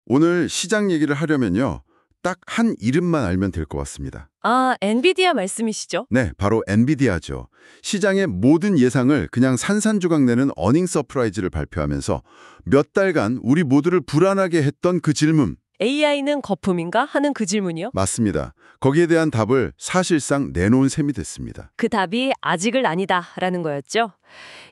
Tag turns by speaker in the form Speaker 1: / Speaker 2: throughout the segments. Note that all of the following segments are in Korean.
Speaker 1: 오늘 시장 얘기를 하려면요. 딱 한 이름만 알면 될 것 같습니다.
Speaker 2: 아, 엔비디아 말씀이시죠?
Speaker 1: 네, 바로 엔비디아죠. 시장의 모든 예상을 그냥 산산조각 내는 어닝 서프라이즈를 발표하면서 몇 달간 우리 모두를 불안하게 했던 그 질문.
Speaker 2: AI는 거품인가 하는 그 질문이요?
Speaker 1: 맞습니다. 거기에 대한 답을 사실상 내놓은 셈이 됐습니다.
Speaker 2: 그 답이 아직은 아니다라는 거였죠.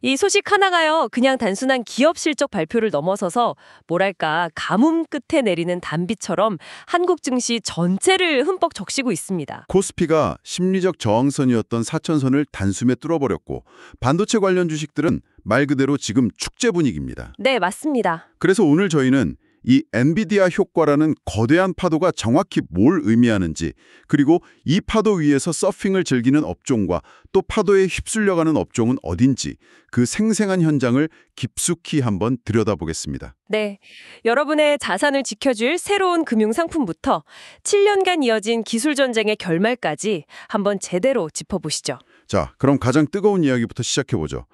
Speaker 2: 이 소식 하나가요, 그냥 단순한 기업 실적 발표를 넘어서서 뭐랄까 가뭄 끝에 내리는 단비처럼 한국 증시 전체를 흠뻑 적시고 있습니다.
Speaker 1: 코스피가 심리적 저항선이었던 4천선을 단숨에 뚫어버렸고 반도체 관련 주식들은 말 그대로 지금 축제 분위기입니다.
Speaker 2: 네, 맞습니다.
Speaker 1: 그래서 오늘 저희는 이 엔비디아 효과라는 거대한 파도가 정확히 뭘 의미하는지, 그리고 이 파도 위에서 서핑을 즐기는 업종과 또 파도에 휩쓸려가는 업종은 어딘지 그 생생한 현장을 깊숙이 한번 들여다보겠습니다.
Speaker 2: 네, 여러분의 자산을 지켜줄 새로운 금융상품부터 7년간 이어진 기술 전쟁의 결말까지 한번 제대로 짚어보시죠.
Speaker 1: 자, 그럼 가장 뜨거운 이야기부터 시작해보죠.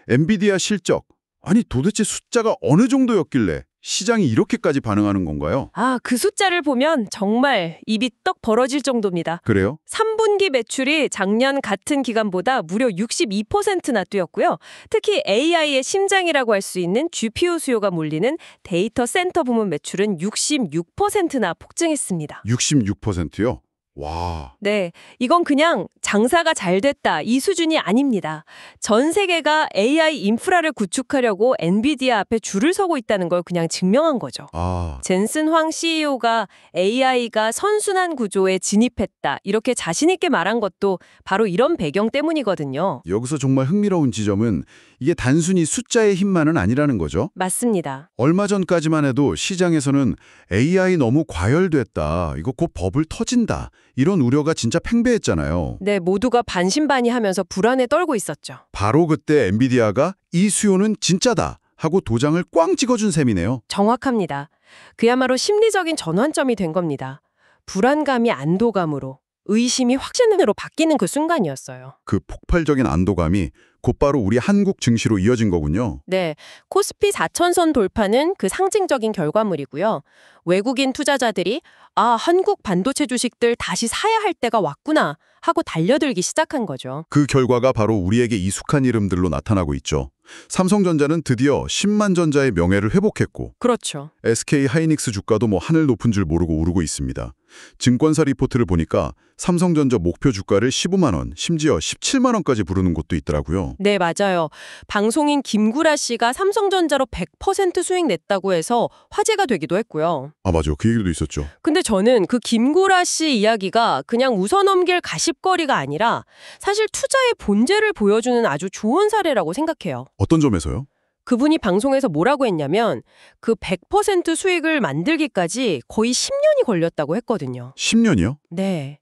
Speaker 1: 엔비디아 실적, 아니 도대체 숫자가 어느 정도였길래 시장이 이렇게까지 반응하는 건가요?
Speaker 2: 아, 그 숫자를 보면 정말 입이 떡 벌어질 정도입니다.
Speaker 1: 그래요?
Speaker 2: 3분기 매출이 작년 같은 기간보다 무려 62%나 뛰었고요. 특히 AI의 심장이라고 할 수 있는 GPU 수요가 몰리는 데이터 센터 부문 매출은 66%나 폭증했습니다.
Speaker 1: 66%요? 와,
Speaker 2: 네, 이건 그냥 장사가 잘 됐다 이 수준이 아닙니다. 전 세계가 AI 인프라를 구축하려고 엔비디아 앞에 줄을 서고 있다는 걸 그냥 증명한 거죠.
Speaker 1: 아,
Speaker 2: 젠슨 황 CEO가 AI가 선순환 구조에 진입했다 이렇게 자신 있게 말한 것도 바로 이런 배경 때문이거든요.
Speaker 1: 여기서 정말 흥미로운 지점은 이게 단순히 숫자의 힘만은 아니라는 거죠.
Speaker 2: 맞습니다.
Speaker 1: 얼마 전까지만 해도 시장에서는 AI 너무 과열됐다, 이거 곧 버블 터진다, 이런 우려가 진짜 팽배했잖아요.
Speaker 2: 네, 모두가 반신반의하면서 불안에 떨고 있었죠.
Speaker 1: 바로 그때 엔비디아가 이 수요는 진짜다 하고 도장을 꽝 찍어준 셈이네요.
Speaker 2: 정확합니다. 그야말로 심리적인 전환점이 된 겁니다. 불안감이 안도감으로, 의심이 확신으로 바뀌는 그 순간이었어요.
Speaker 1: 그 폭발적인 안도감이 곧바로 우리 한국 증시로 이어진 거군요.
Speaker 2: 네, 코스피 4천선 돌파는 그 상징적인 결과물이고요. 외국인 투자자들이 한국 반도체 주식들 다시 사야 할 때가 왔구나 하고 달려들기 시작한 거죠.
Speaker 1: 그 결과가 바로 우리에게 익숙한 이름들로 나타나고 있죠. 삼성전자는 드디어 10만 전자의 명예를 회복했고,
Speaker 2: 그렇죠.
Speaker 1: SK 하이닉스 주가도 하늘 높은 줄 모르고 오르고 있습니다. 증권사 리포트를 보니까 삼성전자 목표 주가를 15만 원, 심지어 17만 원까지 부르는 곳도 있더라고요.
Speaker 2: 네, 맞아요. 방송인 김구라 씨가 삼성전자로 100% 수익 냈다고 해서 화제가 되기도 했고요.
Speaker 1: 아, 맞아요. 그 얘기도 있었죠.
Speaker 2: 근데 저는 그 김구라 씨 이야기가 그냥 웃어넘길 가십거리가 아니라 사실 투자의 본질을 보여주는 아주 좋은 사례라고 생각해요.
Speaker 1: 어떤 점에서요?
Speaker 2: 그분이 방송에서 뭐라고 했냐면 그 100% 수익을 만들기까지 거의 10년이 걸렸다고 했거든요.
Speaker 1: 10년이요?
Speaker 2: 네.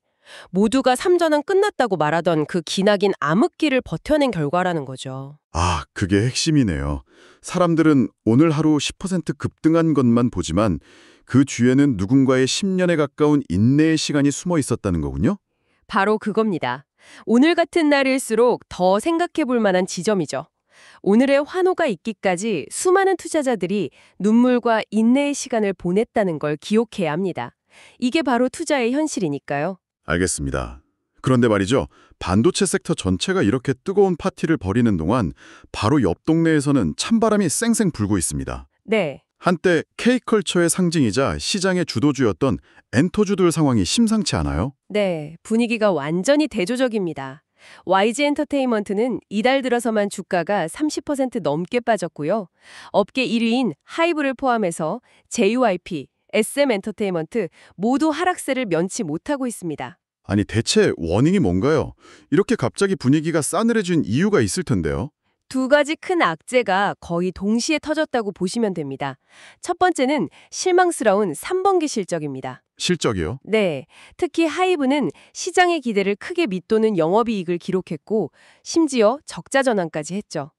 Speaker 2: 모두가 삼전환 끝났다고 말하던 그 기나긴 암흑기를 버텨낸 결과라는 거죠.
Speaker 1: 아, 그게 핵심이네요. 사람들은 오늘 하루 10% 급등한 것만 보지만 그 뒤에는 누군가의 10년에 가까운 인내의 시간이 숨어 있었다는 거군요.
Speaker 2: 바로 그겁니다. 오늘 같은 날일수록 더 생각해 볼 만한 지점이죠. 오늘의 환호가 있기까지 수많은 투자자들이 눈물과 인내의 시간을 보냈다는 걸 기억해야 합니다. 이게 바로 투자의 현실이니까요.
Speaker 1: 알겠습니다. 그런데 말이죠. 반도체 섹터 전체가 이렇게 뜨거운 파티를 벌이는 동안 바로 옆 동네에서는 찬바람이 쌩쌩 불고 있습니다.
Speaker 2: 네.
Speaker 1: 한때 K컬처의 상징이자 시장의 주도주였던 엔터주들 상황이 심상치 않아요?
Speaker 2: 네, 분위기가 완전히 대조적입니다. YG 엔터테인먼트는 이달 들어서만 주가가 30% 넘게 빠졌고요. 업계 1위인 하이브를 포함해서 JYP, SM 엔터테인먼트 모두 하락세를 면치 못하고 있습니다.
Speaker 1: 아니 대체 원인이 뭔가요? 이렇게 갑자기 분위기가 싸늘해진 이유가 있을 텐데요.
Speaker 2: 두 가지 큰 악재가 거의 동시에 터졌다고 보시면 됩니다. 첫 번째는 실망스러운 3분기 실적입니다.
Speaker 1: 실적이요?
Speaker 2: 네, 특히 하이브는 시장의 기대를 크게 밑도는 영업이익을 기록했고 심지어 적자 전환까지 했죠.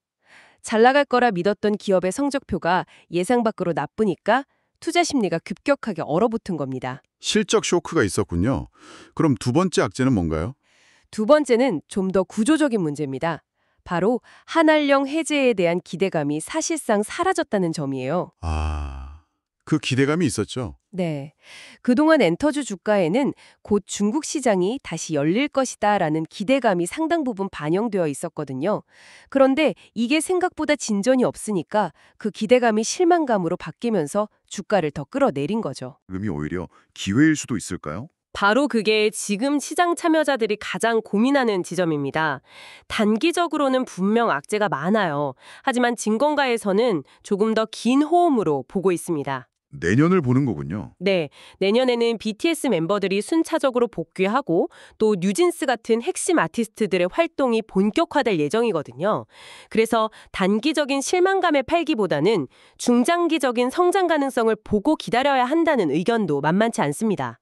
Speaker 2: 잘 나갈 거라 믿었던 기업의 성적표가 예상 밖으로 나쁘니까 투자 심리가 급격하게 얼어붙은 겁니다.
Speaker 1: 실적 쇼크가 있었군요. 그럼 두 번째 악재는 뭔가요?
Speaker 2: 두 번째는 좀 더 구조적인 문제입니다. 바로 한알령 해제에 대한 기대감이 사실상 사라졌다는 점이에요.
Speaker 1: 아, 그 기대감이 있었죠.
Speaker 2: 네. 그동안 엔터주 주가에는 곧 중국 시장이 다시 열릴 것이다라는 기대감이 상당 부분 반영되어 있었거든요. 그런데 이게 생각보다 진전이 없으니까 그 기대감이 실망감으로 바뀌면서 주가를 더 끌어내린 거죠.
Speaker 1: 지금이 오히려 기회일 수도 있을까요?
Speaker 2: 바로 그게 지금 시장 참여자들이 가장 고민하는 지점입니다. 단기적으로는 분명 악재가 많아요. 하지만 증권가에서는 조금 더 긴 호흡으로 보고 있습니다.
Speaker 1: 내년을 보는 거군요.
Speaker 2: 네, 내년에는 BTS 멤버들이 순차적으로 복귀하고 또 뉴진스 같은 핵심 아티스트들의 활동이 본격화될 예정이거든요. 그래서 단기적인 실망감에 팔기보다는 중장기적인 성장 가능성을 보고 기다려야 한다는 의견도 만만치 않습니다.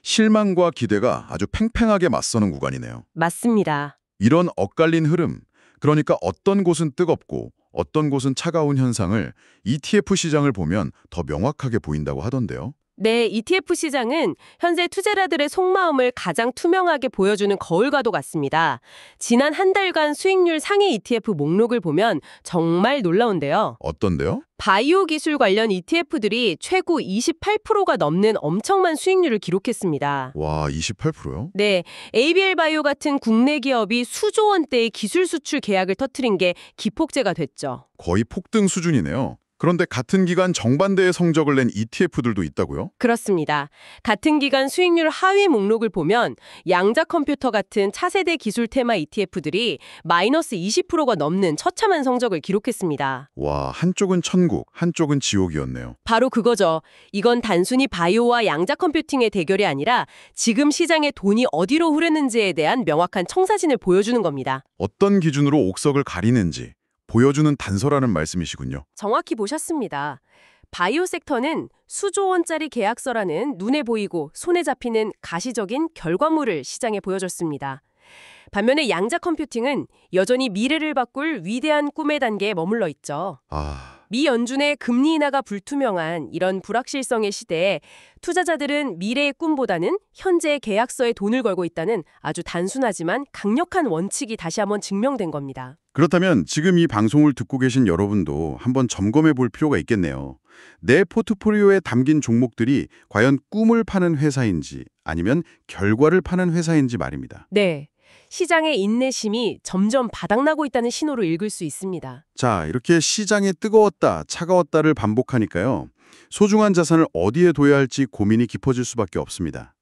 Speaker 1: 실망과 기대가 아주 팽팽하게 맞서는 구간이네요.
Speaker 2: 맞습니다.
Speaker 1: 이런 엇갈린 흐름, 그러니까 어떤 곳은 뜨겁고 어떤 곳은 차가운 현상을 ETF 시장을 보면 더 명확하게 보인다고 하던데요.
Speaker 2: 네, ETF 시장은 현재 투자자들의 속마음을 가장 투명하게 보여주는 거울과도 같습니다. 지난 한 달간 수익률 상위 ETF 목록을 보면 정말 놀라운데요.
Speaker 1: 어떤데요?
Speaker 2: 바이오 기술 관련 ETF들이 최고 28%가 넘는 엄청난 수익률을 기록했습니다.
Speaker 1: 와, 28%요?
Speaker 2: 네, ABL 바이오 같은 국내 기업이 수조 원대의 기술 수출 계약을 터뜨린 게 기폭제가 됐죠.
Speaker 1: 거의 폭등 수준이네요. 그런데 같은 기간 정반대의 성적을 낸 ETF들도 있다고요?
Speaker 2: 그렇습니다. 같은 기간 수익률 하위 목록을 보면 양자 컴퓨터 같은 차세대 기술 테마 ETF들이 마이너스 20%가 넘는 처참한 성적을 기록했습니다.
Speaker 1: 와, 한쪽은 천국, 한쪽은 지옥이었네요.
Speaker 2: 바로 그거죠. 이건 단순히 바이오와 양자 컴퓨팅의 대결이 아니라 지금 시장에 돈이 어디로 흐르는지에 대한 명확한 청사진을 보여주는 겁니다.
Speaker 1: 어떤 기준으로 옥석을 가리는지 보여주는 단서라는 말씀이시군요.
Speaker 2: 정확히 보셨습니다. 바이오 섹터는 수조 원짜리 계약서라는 눈에 보이고 손에 잡히는 가시적인 결과물을 시장에 보여줬습니다. 반면에 양자 컴퓨팅은 여전히 미래를 바꿀 위대한 꿈의 단계에 머물러 있죠. 미 연준의 금리 인하가 불투명한 이런 불확실성의 시대에 투자자들은 미래의 꿈보다는 현재의 계약서에 돈을 걸고 있다는 아주 단순하지만 강력한 원칙이 다시 한번 증명된 겁니다.
Speaker 1: 그렇다면 지금 이 방송을 듣고 계신 여러분도 한번 점검해 볼 필요가 있겠네요. 내 포트폴리오에 담긴 종목들이 과연 꿈을 파는 회사인지 아니면 결과를 파는 회사인지 말입니다.
Speaker 2: 네. 시장의 인내심이 점점 바닥나고 있다는 신호로 읽을 수 있습니다.
Speaker 1: 자, 이렇게 시장이 뜨거웠다, 차가웠다를 반복하니까요. 소중한 자산을 어디에 둬야 할지 고민이 깊어질 수밖에 없습니다.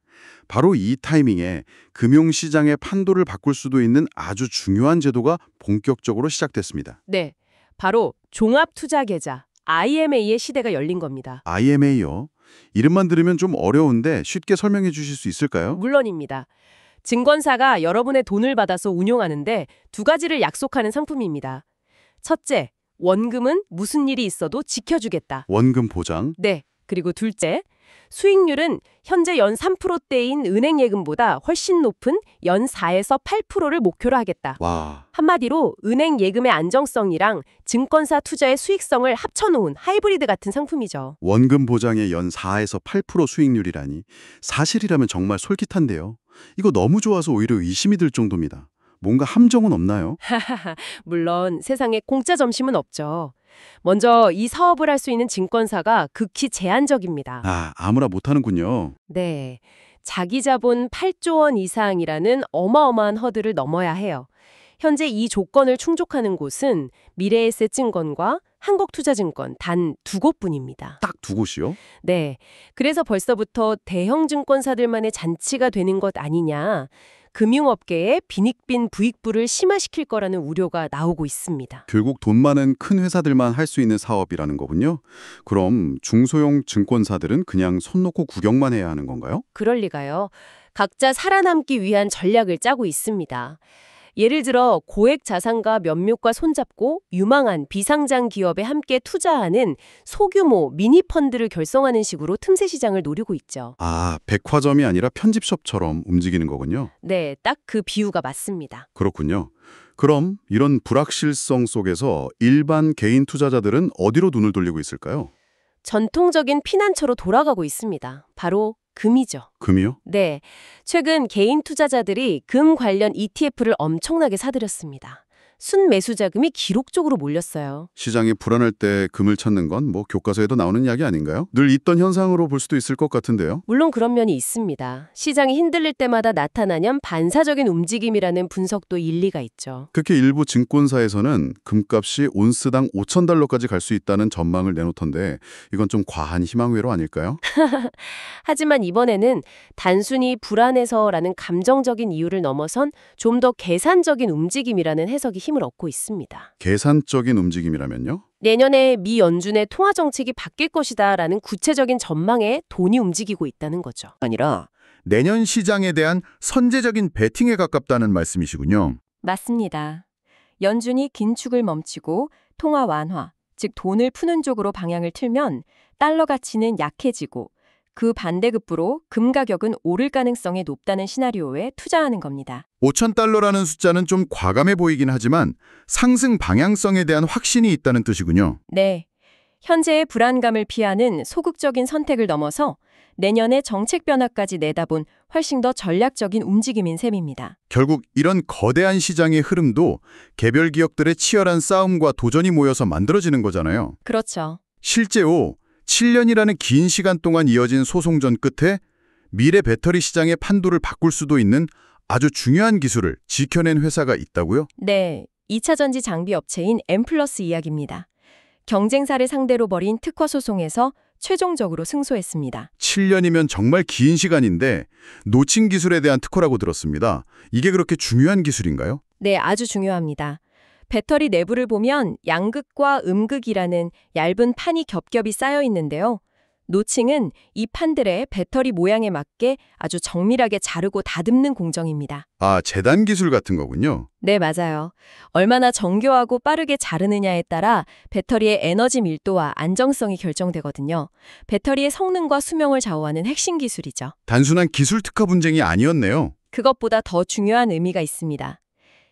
Speaker 1: 바로 이 타이밍에 금융시장의 판도를 바꿀 수도 있는 아주 중요한 제도가 본격적으로 시작됐습니다.
Speaker 2: 네. 바로 종합투자계좌, IMA의 시대가 열린 겁니다.
Speaker 1: IMA요? 이름만 들으면 좀 어려운데 쉽게 설명해 주실 수 있을까요?
Speaker 2: 물론입니다. 증권사가 여러분의 돈을 받아서 운용하는데 두 가지를 약속하는 상품입니다. 첫째, 원금은 무슨 일이 있어도 지켜주겠다.
Speaker 1: 원금 보장.
Speaker 2: 네. 그리고 둘째, 수익률은 현재 연 3%대인 은행 예금보다 훨씬 높은 연 4에서 8%를 목표로 하겠다.
Speaker 1: 와,
Speaker 2: 한마디로 은행 예금의 안정성이랑 증권사 투자의 수익성을 합쳐놓은 하이브리드 같은 상품이죠.
Speaker 1: 원금 보장의 연 4에서 8% 수익률이라니 사실이라면 정말 솔깃한데요. 이거 너무 좋아서 오히려 의심이 들 정도입니다. 뭔가 함정은 없나요?
Speaker 2: 물론 세상에 공짜 점심은 없죠. 먼저 이 사업을 할 수 있는 증권사가 극히 제한적입니다.
Speaker 1: 아무나 못하는군요.
Speaker 2: 네. 자기 자본 8조 원 이상이라는 어마어마한 허들을 넘어야 해요. 현재 이 조건을 충족하는 곳은 미래에셋증권과 한국투자증권 단 두 곳뿐입니다.
Speaker 1: 딱 두 곳이요?
Speaker 2: 네. 그래서 벌써부터 대형 증권사들만의 잔치가 되는 것 아니냐. 금융업계의 빈익빈 부익부를 심화시킬 거라는 우려가 나오고 있습니다.
Speaker 1: 결국 돈 많은 큰 회사들만 할 수 있는 사업이라는 거군요. 그럼 중소형 증권사들은 그냥 손 놓고 구경만 해야 하는 건가요?
Speaker 2: 그럴 리가요. 각자 살아남기 위한 전략을 짜고 있습니다. 예를 들어 고액 자산가 몇몇과 손잡고 유망한 비상장 기업에 함께 투자하는 소규모 미니 펀드를 결성하는 식으로 틈새 시장을 노리고 있죠.
Speaker 1: 백화점이 아니라 편집숍처럼 움직이는 거군요.
Speaker 2: 네, 딱 그 비유가 맞습니다.
Speaker 1: 그렇군요. 그럼 이런 불확실성 속에서 일반 개인 투자자들은 어디로 눈을 돌리고 있을까요?
Speaker 2: 전통적인 피난처로 돌아가고 있습니다. 바로 금이죠.
Speaker 1: 금이요?
Speaker 2: 네, 최근 개인 투자자들이 금 관련 ETF를 엄청나게 사들였습니다. 순매수 자금이 기록적으로 몰렸어요.
Speaker 1: 시장이 불안할 때 금을 찾는 건 교과서에도 나오는 이야기 아닌가요? 늘 있던 현상으로 볼 수도 있을 것 같은데요.
Speaker 2: 물론 그런 면이 있습니다. 시장이 흔들릴 때마다 나타나는 반사적인 움직임이라는 분석도 일리가 있죠.
Speaker 1: 특히 일부 증권사에서는 금값이 온스당 5,000달러까지 갈 수 있다는 전망을 내놓던데 이건 좀 과한 희망회로 아닐까요?
Speaker 2: 하지만 이번에는 단순히 불안해서라는 감정적인 이유를 넘어선 좀 더 계산적인 움직임이라는 해석이 힘을 얻고 있습니다.
Speaker 1: 계산적인 움직임이라면요?
Speaker 2: 내년에 미 연준의 통화 정책이 바뀔 것이다라는 구체적인 전망에 돈이 움직이고 있다는 거죠.
Speaker 3: 아니라 내년 시장에 대한 선제적인 베팅에 가깝다는 말씀이시군요.
Speaker 4: 맞습니다. 연준이 긴축을 멈추고 통화 완화, 즉 돈을 푸는 쪽으로 방향을 틀면 달러 가치는 약해지고 그 반대급부로 금 가격은 오를 가능성이 높다는 시나리오에 투자하는 겁니다.
Speaker 3: 5,000달러라는 숫자는 좀 과감해 보이긴 하지만 상승 방향성에 대한 확신이 있다는 뜻이군요.
Speaker 4: 네. 현재의 불안감을 피하는 소극적인 선택을 넘어서 내년의 정책 변화까지 내다본 훨씬 더 전략적인 움직임인 셈입니다.
Speaker 3: 결국 이런 거대한 시장의 흐름도 개별 기업들의 치열한 싸움과 도전이 모여서 만들어지는 거잖아요.
Speaker 4: 그렇죠.
Speaker 3: 실제로 7년이라는 긴 시간 동안 이어진 소송전 끝에 미래 배터리 시장의 판도를 바꿀 수도 있는 아주 중요한 기술을 지켜낸 회사가 있다고요?
Speaker 4: 네. 2차 전지 장비 업체인 엠플러스 이야기입니다. 경쟁사를 상대로 벌인 특허 소송에서 최종적으로 승소했습니다.
Speaker 3: 7년이면 정말 긴 시간인데 놓친 기술에 대한 특허라고 들었습니다. 이게 그렇게 중요한 기술인가요?
Speaker 4: 네, 아주 중요합니다. 배터리 내부를 보면 양극과 음극이라는 얇은 판이 겹겹이 쌓여 있는데요. 노칭은 이 판들의 배터리 모양에 맞게 아주 정밀하게 자르고 다듬는 공정입니다.
Speaker 3: 아, 재단 기술 같은 거군요.
Speaker 4: 네, 맞아요. 얼마나 정교하고 빠르게 자르느냐에 따라 배터리의 에너지 밀도와 안정성이 결정되거든요. 배터리의 성능과 수명을 좌우하는 핵심 기술이죠.
Speaker 3: 단순한 기술 특허 분쟁이 아니었네요.
Speaker 4: 그것보다 더 중요한 의미가 있습니다.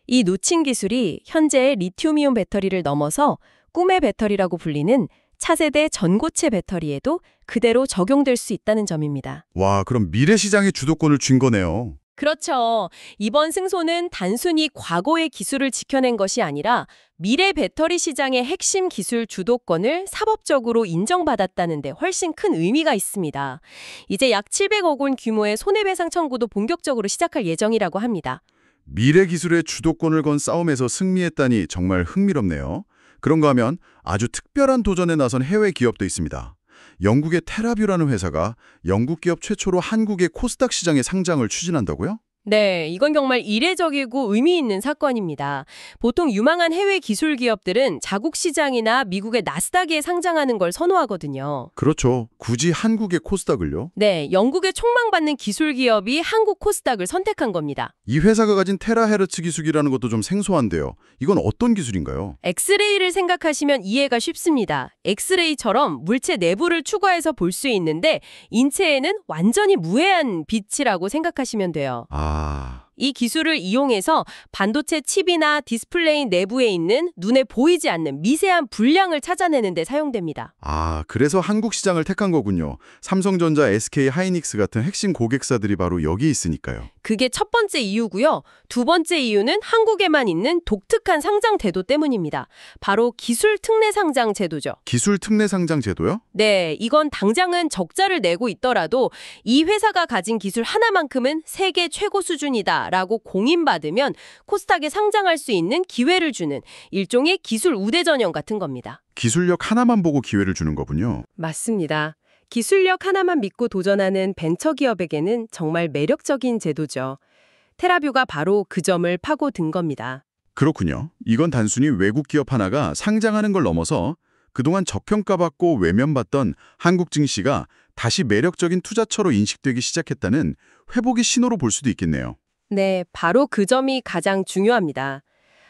Speaker 4: 이 노칭 기술이 현재의 리튬이온 배터리를 넘어서 꿈의 배터리라고 불리는 차세대 전고체 배터리에도 그대로 적용될 수 있다는 점입니다.
Speaker 3: 와, 그럼 미래 시장의 주도권을 쥔 거네요.
Speaker 2: 그렇죠. 이번 승소는 단순히 과거의 기술을 지켜낸 것이 아니라 미래 배터리 시장의 핵심 기술 주도권을 사법적으로 인정받았다는 데 훨씬 큰 의미가 있습니다. 이제 약 700억 원 규모의 손해배상 청구도 본격적으로 시작할 예정이라고 합니다.
Speaker 3: 미래 기술의 주도권을 건 싸움에서 승리했다니 정말 흥미롭네요. 그런가 하면 아주 특별한 도전에 나선 해외 기업도 있습니다. 영국의 테라뷰라는 회사가 영국 기업 최초로 한국의 코스닥 시장에 상장을 추진한다고요?
Speaker 2: 네, 이건 정말 이례적이고 의미 있는 사건입니다. 보통 유망한 해외 기술 기업들은 자국 시장이나 미국의 나스닥에 상장하는 걸 선호하거든요.
Speaker 3: 그렇죠. 굳이 한국의 코스닥을요?
Speaker 2: 네, 영국의 촉망받는 기술 기업이 한국 코스닥을 선택한 겁니다.
Speaker 3: 이 회사가 가진 테라헤르츠 기술이라는 것도 좀 생소한데요. 이건 어떤 기술인가요?
Speaker 2: 엑스레이를 생각하시면 이해가 쉽습니다. 엑스레이처럼 물체 내부를 추가해서 볼 수 있는데 인체에는 완전히 무해한 빛이라고 생각하시면 돼요. 이 기술을 이용해서 반도체 칩이나 디스플레이 내부에 있는 눈에 보이지 않는 미세한 불량을 찾아내는 데 사용됩니다.
Speaker 3: 그래서 한국 시장을 택한 거군요. 삼성전자, SK 하이닉스 같은 핵심 고객사들이 바로 여기 있으니까요.
Speaker 2: 그게 첫 번째 이유고요. 두 번째 이유는 한국에만 있는 독특한 상장 제도 때문입니다. 바로 기술 특례 상장 제도죠.
Speaker 3: 기술 특례 상장 제도요?
Speaker 2: 네, 이건 당장은 적자를 내고 있더라도 이 회사가 가진 기술 하나만큼은 세계 최고 수준이다 라고 공인받으면 코스닥에 상장할 수 있는 기회를 주는 일종의 기술 우대 전형 같은 겁니다.
Speaker 3: 기술력 하나만 보고 기회를 주는 거군요.
Speaker 2: 맞습니다. 기술력 하나만 믿고 도전하는 벤처기업에게는 정말 매력적인 제도죠. 테라뷰가 바로 그 점을 파고든 겁니다.
Speaker 3: 그렇군요. 이건 단순히 외국 기업 하나가 상장하는 걸 넘어서 그동안 저평가받고 외면받던 한국 증시가 다시 매력적인 투자처로 인식되기 시작했다는 회복의 신호로 볼 수도 있겠네요.
Speaker 2: 네, 바로 그 점이 가장 중요합니다.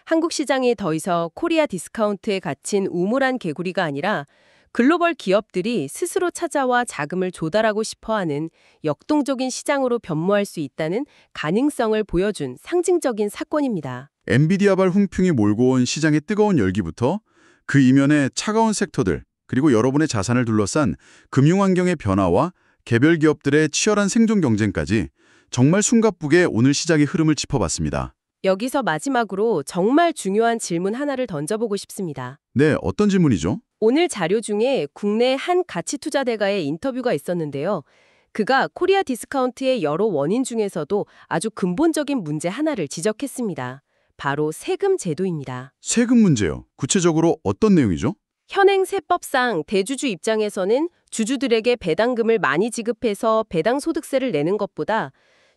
Speaker 2: 한국 시장이 더 이상 코리아 디스카운트에 갇힌 우물한 개구리가 아니라 글로벌 기업들이 스스로 찾아와 자금을 조달하고 싶어하는 역동적인 시장으로 변모할 수 있다는 가능성을 보여준 상징적인 사건입니다.
Speaker 3: 엔비디아발 훈풍이 몰고 온 시장의 뜨거운 열기부터 그 이면의 차가운 섹터들, 그리고 여러분의 자산을 둘러싼 금융환경의 변화와 개별 기업들의 치열한 생존 경쟁까지 정말 숨가쁘게 오늘 시장의 흐름을 짚어봤습니다.
Speaker 2: 여기서 마지막으로 정말 중요한 질문 하나를 던져보고 싶습니다.
Speaker 3: 네, 어떤 질문이죠?
Speaker 2: 오늘 자료 중에 국내 한 가치투자대가의 인터뷰가 있었는데요. 그가 코리아 디스카운트의 여러 원인 중에서도 아주 근본적인 문제 하나를 지적했습니다. 바로 세금 제도입니다.
Speaker 3: 세금 문제요. 구체적으로 어떤 내용이죠?
Speaker 2: 현행 세법상 대주주 입장에서는 주주들에게 배당금을 많이 지급해서 배당소득세를 내는 것보다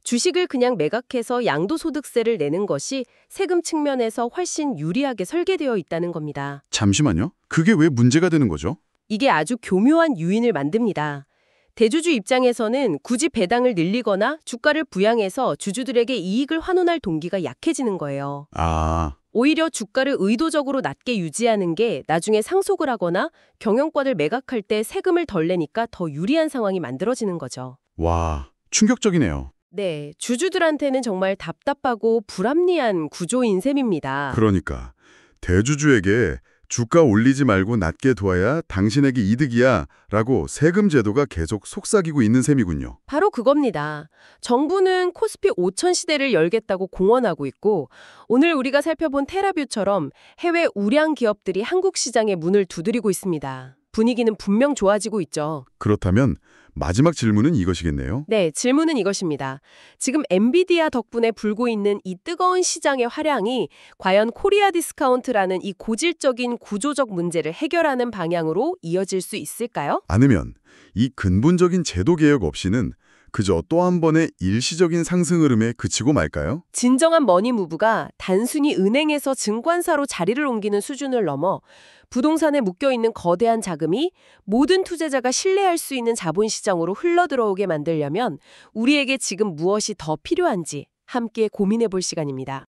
Speaker 2: 주식을 그냥 매각해서 양도소득세를 내는 것이 세금 측면에서 훨씬 유리하게 설계되어 있다는 겁니다.
Speaker 3: 잠시만요. 그게 왜 문제가 되는 거죠?
Speaker 2: 이게 아주 교묘한 유인을 만듭니다. 대주주 입장에서는 굳이 배당을 늘리거나 주가를 부양해서 주주들에게 이익을 환원할 동기가 약해지는 거예요.
Speaker 3: 아,
Speaker 2: 오히려 주가를 의도적으로 낮게 유지하는 게 나중에 상속을 하거나 경영권을 매각할 때 세금을 덜 내니까 더 유리한 상황이 만들어지는 거죠.
Speaker 3: 와, 충격적이네요.
Speaker 2: 네, 주주들한테는 정말 답답하고 불합리한 구조인 셈입니다.
Speaker 3: 그러니까 대주주에게 주가 올리지 말고 낮게 둬야 당신에게 이득이야 라고 세금 제도가 계속 속삭이고 있는 셈이군요.
Speaker 2: 바로 그겁니다. 정부는 코스피 5천 시대를 열겠다고 공언하고 있고 오늘 우리가 살펴본 테라뷰처럼 해외 우량 기업들이 한국 시장에 문을 두드리고 있습니다. 분위기는 분명 좋아지고 있죠.
Speaker 3: 그렇다면 마지막 질문은 이것이겠네요.
Speaker 2: 네, 질문은 이것입니다. 지금 엔비디아 덕분에 불고 있는 이 뜨거운 시장의 화량이 과연 코리아 디스카운트라는 이 고질적인 구조적 문제를 해결하는 방향으로 이어질 수 있을까요?
Speaker 3: 않으면 이 근본적인 제도 개혁 없이는 그저 또 한 번의 일시적인 상승 흐름에 그치고 말까요?
Speaker 2: 진정한 머니무브가 단순히 은행에서 증권사로 자리를 옮기는 수준을 넘어 부동산에 묶여있는 거대한 자금이 모든 투자자가 신뢰할 수 있는 자본시장으로 흘러들어오게 만들려면 우리에게 지금 무엇이 더 필요한지 함께 고민해 볼 시간입니다.